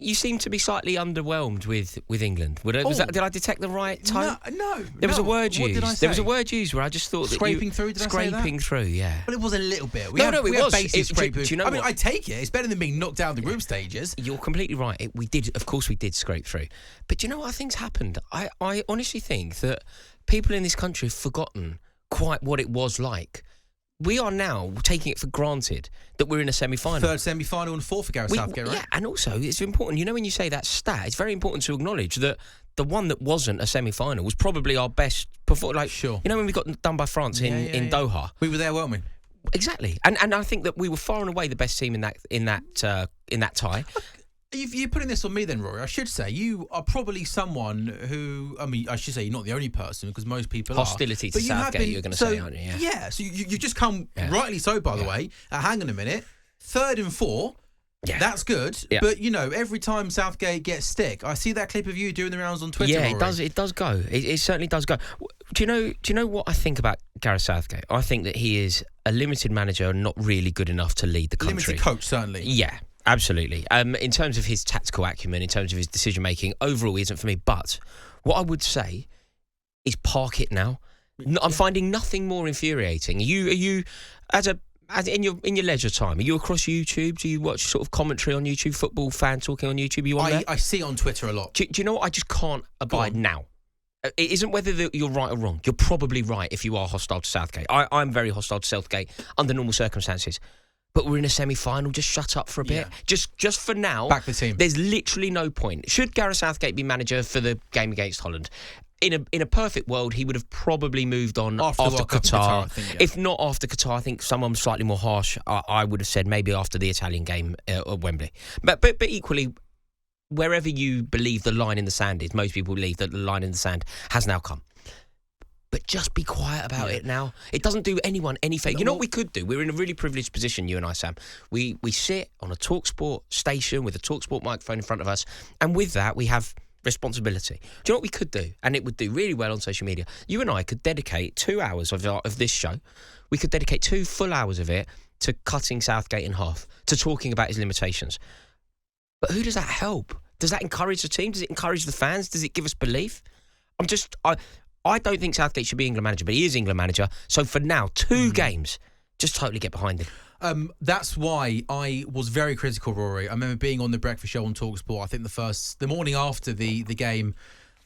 you seem to be slightly underwhelmed with England. Did I detect the right tone? No. There was a word used. What did I say? There was a word used where I just thought scraping through. Did I say that? Scraping through, yeah. Well, it was a little bit. It was. Basic scraping. Do you know I mean, what? I take it. It's better than being knocked down the group stages. You're completely right. Of course, we did scrape through. But do you know what I think's happened? I honestly think that people in this country have forgotten quite what it was like. We are now taking it for granted that we're in a semi-final. Third semi-final and fourth for Gareth Southgate, right? Yeah, and also it's important. You know, when you say that stat, it's very important to acknowledge that the one that wasn't a semi-final was probably our best performance. Like, sure. You know, when we got done by France in Doha, we were there, weren't we? Exactly, and I think that we were far and away the best team in that tie. You're putting this on me then, Rory. I should say you are probably someone who, I mean, I should say you're not the only person because most people Hostility to Southgate, you're going to say, aren't you? Yeah, so you just come, rightly so, by the way, hang on a minute, 3rd and 4, that's good, but, you know, every time Southgate gets stick, I see that clip of you doing the rounds on Twitter, Yeah, Rory. it does go. It certainly does go. Do you know what I think about Gareth Southgate? I think that he is a limited manager and not really good enough to lead the country. Limited coach, certainly. Yeah. Absolutely. In terms of his tactical acumen, in terms of his decision-making, overall he isn't for me. But what I would say is park it now. I'm finding nothing more infuriating. Are you in your leisure time, are you across YouTube? Do you watch sort of commentary on YouTube, football fan talking on YouTube? Are you on there? I see it on Twitter a lot. Do you know what? I just can't abide now. It isn't whether you're right or wrong. You're probably right if you are hostile to Southgate. I'm very hostile to Southgate under normal circumstances. But we're in a semi-final. Just shut up for a bit. Just for now. Back the team. There's literally no point. Should Gareth Southgate be manager for the game against Holland? In a perfect world, he would have probably moved on after Qatar. I think, If not after Qatar, I think someone slightly more harsh. I would have said maybe after the Italian game at Wembley. But equally, wherever you believe the line in the sand is, most people believe that the line in the sand has now come. But just be quiet about it now. It doesn't do anyone any favour. You know what we could do? We're in a really privileged position, you and I, Sam. We sit on a talkSPORT station with a talkSPORT microphone in front of us, and with that, we have responsibility. Do you know what we could do? And it would do really well on social media. You and I could dedicate 2 hours of this show. We could dedicate 2 full hours of it to cutting Southgate in half, to talking about his limitations. But who does that help? Does that encourage the team? Does it encourage the fans? Does it give us belief? I don't think Southgate should be England manager, but he is England manager. So for now, 2 games, just totally get behind him. That's why I was very critical, Rory. I remember being on the breakfast show on talkSPORT. I think the morning after the game,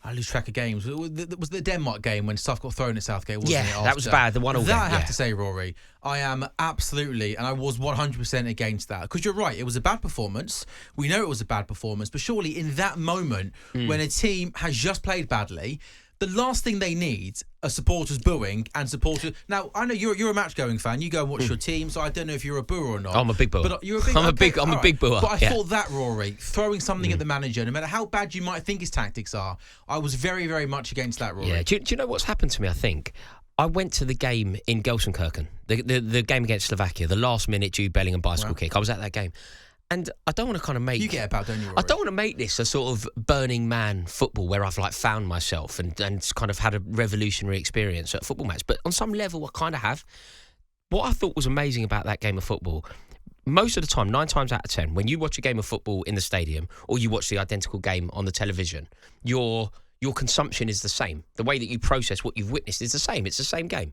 I lose track of games. It was the Denmark game when stuff got thrown at Southgate, wasn't it? Yeah, that was bad. The 1-1 game. That I have to say, Rory, I am absolutely, and I was 100% against that. Because you're right, it was a bad performance. We know it was a bad performance, but surely in that moment, when a team has just played badly, the last thing they need are supporters booing and supporters. Now, I know you're a match-going fan. You go and watch your team, so I don't know if you're a booer or not. I'm a big booer. But you're a big. I'm a big booer. But I thought that, Rory, throwing something at the manager, no matter how bad you might think his tactics are, I was very, very much against that, Rory. Yeah. Do you know what's happened to me? I think I went to the game in Gelsenkirchen, the game against Slovakia, the last-minute Jude Bellingham bicycle kick. I was at that game. And I don't want to kind of make... You get about, don't you, Rory? I don't want to make this a sort of Burning Man football where I've like found myself and kind of had a revolutionary experience at a football match. But on some level, I kind of have. What I thought was amazing about that game of football, most of the time, 9 times out of 10, when you watch a game of football in the stadium or you watch the identical game on the television, your consumption is the same. The way that you process what you've witnessed is the same. It's the same game.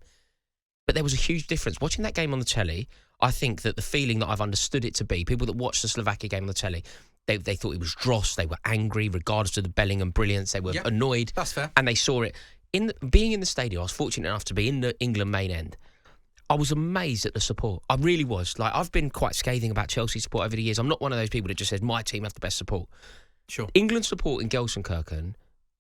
But there was a huge difference. Watching that game on the telly, I think that the feeling that I've understood it to be, people that watched the Slovakia game on the telly, they thought it was dross, they were angry, regardless of the Bellingham brilliance, they were annoyed. That's fair. And they saw it. Being in the stadium, I was fortunate enough to be in the England main end. I was amazed at the support. I really was. Like, I've been quite scathing about Chelsea support over the years. I'm not one of those people that just says, my team have the best support. Sure. England support in Gelsenkirchen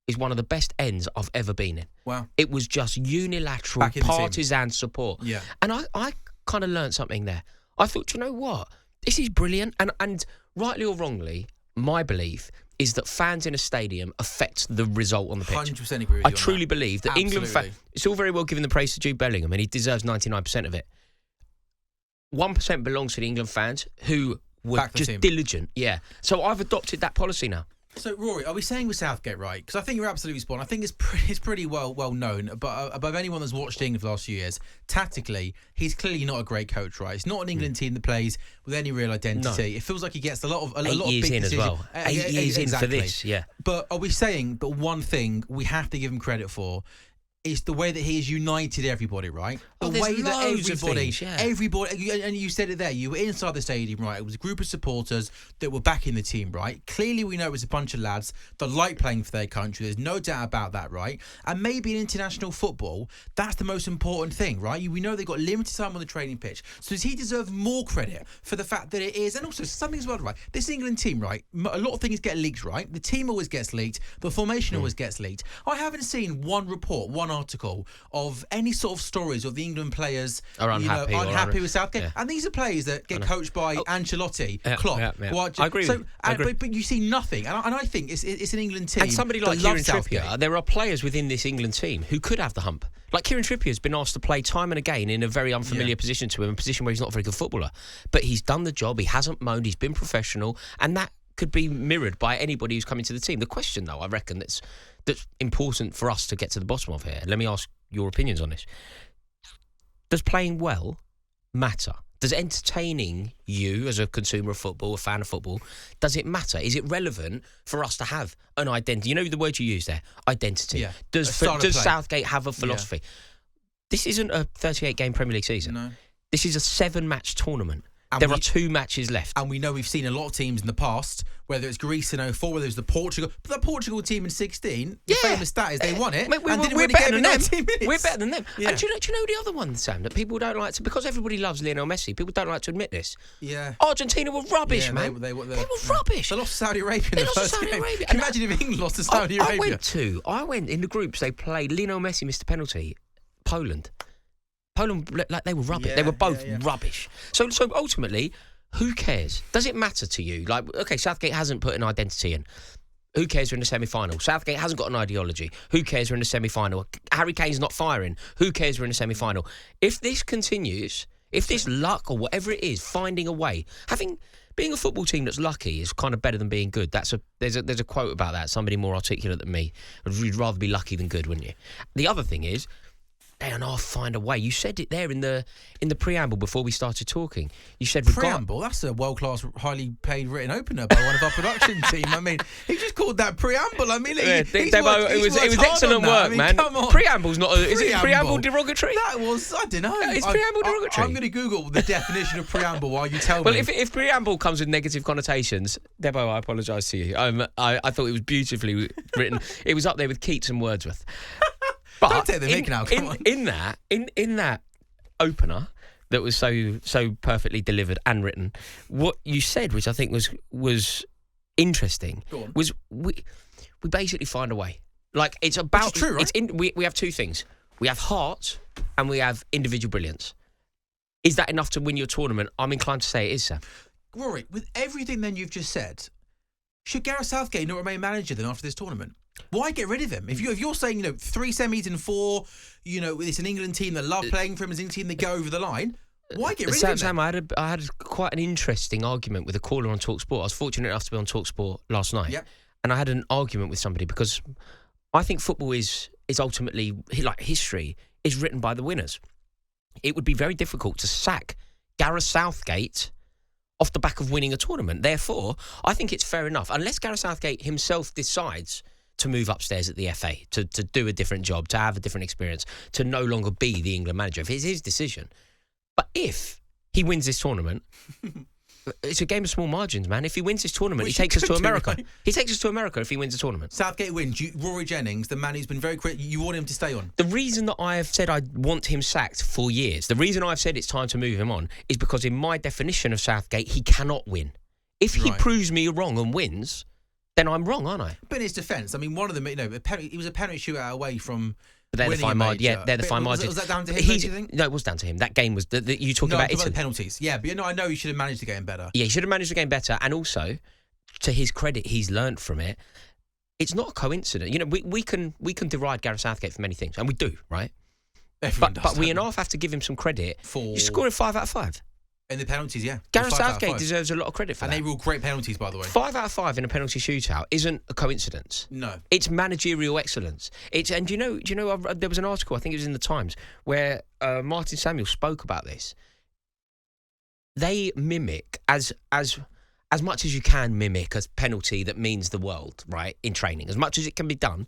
is one of the best ends I've ever been in. Wow. It was just unilateral, partisan support. Yeah. And I kind of learned something there. I thought, do you know what? This is brilliant. And rightly or wrongly, my belief is that fans in a stadium affect the result on the pitch. 100% agree with you. I truly believe that England fans... It's all very well giving the praise to Jude Bellingham, and he deserves 99% of it. 1% belongs to the England fans who were just diligent. Yeah. So I've adopted that policy now. So, Rory, are we saying with Southgate, right? Because I think you're absolutely spot on. I think it's pretty well known, but above anyone that's watched England for the last few years, tactically, he's clearly not a great coach, right? It's not an England team that plays with any real identity. No. It feels like he gets a lot of big decisions. 8 years in as well. 8 years in for this, yeah. But are we saying that one thing we have to give him credit for is the way that he has united everybody, right? The way that everybody, and you said it there, you were inside the stadium, right? It was a group of supporters that were backing the team, right? Clearly, we know it was a bunch of lads that like playing for their country. There's no doubt about that, right? And maybe in international football, that's the most important thing, right? We know they've got limited time on the training pitch. So does he deserve more credit for the fact that it is, and also something as well, right? This England team, right? A lot of things get leaked, right? The team always gets leaked. The formation always gets leaked. I haven't seen one report, one article of any sort of stories of the England players are unhappy with Southgate. Yeah. And these are players that get coached by Ancelotti, Klopp. I agree. But you see nothing. And I think it's an England team. And somebody like Kieran Trippier, there are players within this England team who could have the hump. Like Kieran Trippier has been asked to play time and again in a very unfamiliar position to him, a position where he's not a very good footballer. But he's done the job. He hasn't moaned. He's been professional. And that could be mirrored by anybody who's coming to the team. The question, though, I reckon that's important for us to get to the bottom of here. Let me ask your opinions on this. Does playing well matter? Does entertaining you as a consumer of football, a fan of football, does it matter? Is it relevant for us to have an identity? You know the word you use there, identity. Yeah. Does Southgate have a philosophy? Yeah. This isn't a 38-game Premier League season. No. This is a 7-match tournament. And there are 2 matches left. And we know we've seen a lot of teams in the past, whether it's Greece in 04, whether it's the Portugal. But that Portugal team in 16, the famous stat is they won it. We're better than them. We're better than them. Yeah. And do you know the other one, Sam, that people don't like to... Because everybody loves Lionel Messi, people don't like to admit this. Yeah. Argentina were rubbish, man. They were rubbish. They lost to Saudi Arabia in the first game. Can you imagine if England lost to Saudi Arabia? I went in the groups, they played, Lionel Messi missed a penalty, Poland, like they were rubbish. They were both rubbish. So ultimately... Who cares? Does it matter to you? Like, okay, Southgate hasn't put an identity in. Who cares we're in the semi-final? Southgate hasn't got an ideology. Who cares we're in the semi-final? Harry Kane's not firing. Who cares we're in the semi-final? If this continues, if this luck or whatever it is, finding a way, being a football team that's lucky is kind of better than being good. There's a quote about that. Somebody more articulate than me. You'd rather be lucky than good, wouldn't you? The other thing is, they and I'll find a way. You said it there in the preamble before we started talking. You said preamble. That's a world-class, highly paid written opener by one of our production team. I mean, he just called that preamble. I mean, it was excellent work, man. Come on. Preamble's not. Is it preamble derogatory? That was. I don't know. Is preamble derogatory? I'm going to Google the definition of preamble while you tell me. Well, if preamble comes with negative connotations, Debo, I apologise to you. I thought it was beautifully written. It was up there with Keats and Wordsworth. But don't take the mic now. Come on. In that opener that was so perfectly delivered and written, what you said, which I think was interesting, was we basically find a way. Like it's about. It's true, right? We have 2 things. We have heart and we have individual brilliance. Is that enough to win your tournament? I'm inclined to say it is, Sam. Rory, with everything then you've just said, should Gareth Southgate not remain manager then after this tournament? Why get rid of him? If you're saying 3 semis and 4, it's an England team that love playing for him, it's an England team that go over the line. Why get rid of him? Sam, I had quite an interesting argument with a caller on talkSPORT. I was fortunate enough to be on talkSPORT last night, and I had an argument with somebody because I think football is ultimately, like history, is written by the winners. It would be very difficult to sack Gareth Southgate off the back of winning a tournament. Therefore, I think it's fair enough, unless Gareth Southgate himself decides to move upstairs at the FA, to do a different job, to have a different experience, to no longer be the England manager. If it's his decision. But if he wins this tournament, it's a game of small margins, man. If he wins this tournament, he takes us to America. Right? He takes us to America if he wins the tournament. Southgate wins. Rory Jennings, the man who's been very quick, you want him to stay on? The reason that I have said I want him sacked for years, the reason I've said it's time to move him on, is because in my definition of Southgate, he cannot win. If he proves me wrong and wins, then I'm wrong, aren't I? But in his defence, I mean, one of them, he was a penalty shootout away from. But they're the fine margin. Yeah, they're the fine margin. Was that down to him? Do you think? No, it was down to him. That game was you talking about Italy. The penalties. Yeah, but I know he should have managed the game better. Yeah, he should have managed the game better, and also, to his credit, he's learnt from it. It's not a coincidence. We can deride Gareth Southgate for many things, and we do, right? Everyone does. But we enough have to give him some credit. You're scoring 5 out of 5. In the penalties, yeah. Gareth 5 out of Southgate 5. deserves a lot of credit for And that. they rule great penalties, by the way. 5 out of 5 in a penalty shootout isn't a coincidence. No. It's managerial excellence. And do you know, there was an article, I think it was in the Times, where Martin Samuel spoke about this. They mimic as much as you can mimic a penalty that means the world, right? In training, as much as it can be done,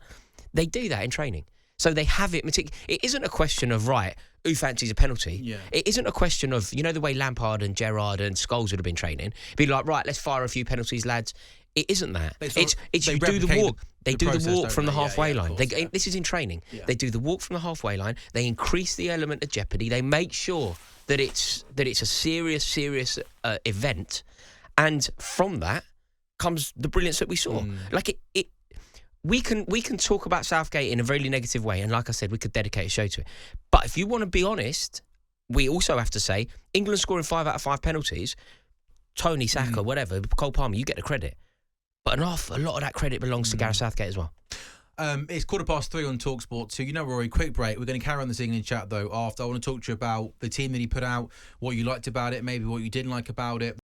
they do that in training. So they have it. It isn't a question of, right, who fancies a penalty? Yeah. It isn't a question of, you know, the way Lampard and Gerrard and Scholes would have been training. Be like, right, let's fire a few penalties, lads. It isn't that. It's you do the walk. They do the walk from the halfway line. This is in training. Yeah. They do the walk from the halfway line. They increase the element of jeopardy. They make sure that it's a serious event, and from that comes the brilliance that we saw. Like we can talk about Southgate in a very negative way, and like I said, we could dedicate a show to it. But if you want to be honest, we also have to say England scoring 5 out of 5 penalties, Tony, Saka, whatever, Cole Palmer, you get the credit. But a lot of that credit belongs to Gareth Southgate as well. It's 3:15 on talkSPORT. So, you know, Rory, quick break. We're going to carry on this England chat, though, after. I want to talk to you about the team that he put out, what you liked about it, maybe what you didn't like about it.